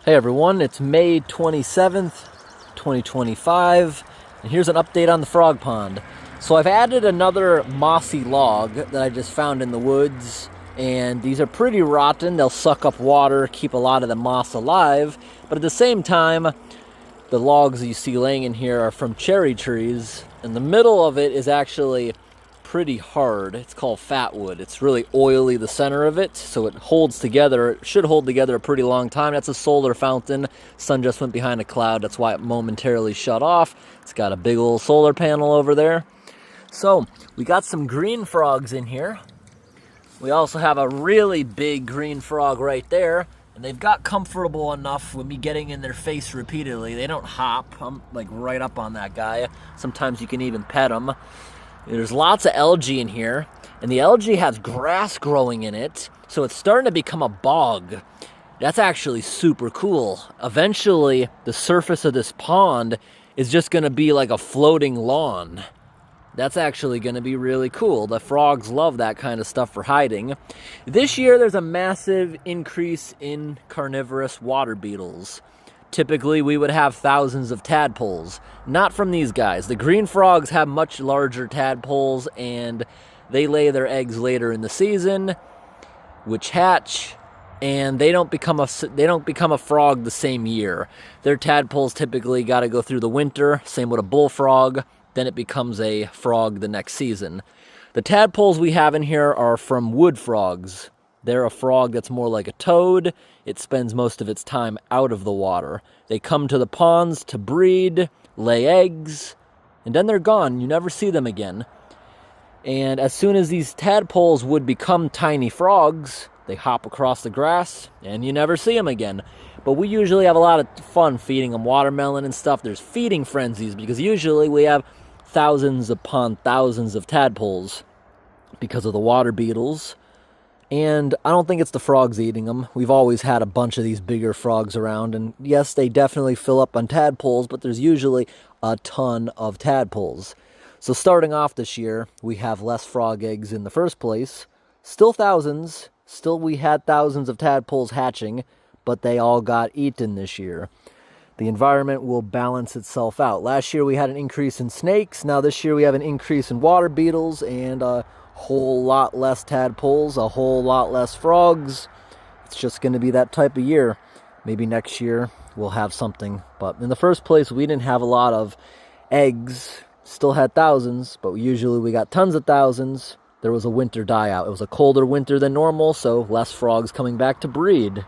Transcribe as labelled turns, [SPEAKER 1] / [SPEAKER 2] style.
[SPEAKER 1] Hey everyone, it's May 27th, 2025, and here's an update on the frog pond. So I've added another mossy log that I just found in the woods, and these are pretty rotten. They'll suck up water, keep a lot of the moss alive, but at the same time, the logs you see laying in here are from cherry trees, and the middle of it is actually pretty hard. It's called fat wood. It's really oily, the center of it, so it holds together. It should hold together a pretty long time. That's a solar fountain. Sun just went behind a cloud. That's why it momentarily shut off. It's got a big old solar panel over there. So we got some green frogs in here. We also have a really big green frog right there, and they've got comfortable enough with me getting in their face repeatedly. They don't hop. I'm like right up on that guy. Sometimes you can even pet them. There's lots of algae in here, and the algae has grass growing in it, so it's starting to become a bog. That's actually super cool. Eventually, the surface of this pond is just going to be like a floating lawn. That's actually going to be really cool. The frogs love that kind of stuff for hiding. This year, there's a massive increase in carnivorous water beetles. Typically, we would have thousands of tadpoles. Not from these guys. The green frogs have much larger tadpoles, and they lay their eggs later in the season, which hatch, and they don't become a frog the same year. Their tadpoles typically got to go through the winter. Same with a bullfrog. Then it becomes a frog the next season. The tadpoles we have in here are from wood frogs. They're a frog that's more like a toad. It spends most of its time out of the water. They come to the ponds to breed, lay eggs, and then they're gone. You never see them again. And as soon as these tadpoles would become tiny frogs, they hop across the grass, and you never see them again. But we usually have a lot of fun feeding them watermelon and stuff. There's feeding frenzies, because usually we have thousands upon thousands of tadpoles because of the water beetles. And I don't think it's the frogs eating them. We've always had a bunch of these bigger frogs around, and yes, they definitely fill up on tadpoles, but there's usually a ton of tadpoles. So starting off this year, we have less frog eggs in the first place. Still thousands. Still we had thousands of tadpoles hatching, but they all got eaten this year. The environment will balance itself out. Last year we had an increase in snakes. Now this year we have an increase in water beetles and a whole lot less tadpoles, a whole lot less frogs. It's just going to be that type of year. Maybe next year we'll have something. But in the first place, we didn't have a lot of eggs. Still had thousands, but usually we got tons of thousands. There was a winter die out. It was a colder winter than normal, so less frogs coming back to breed.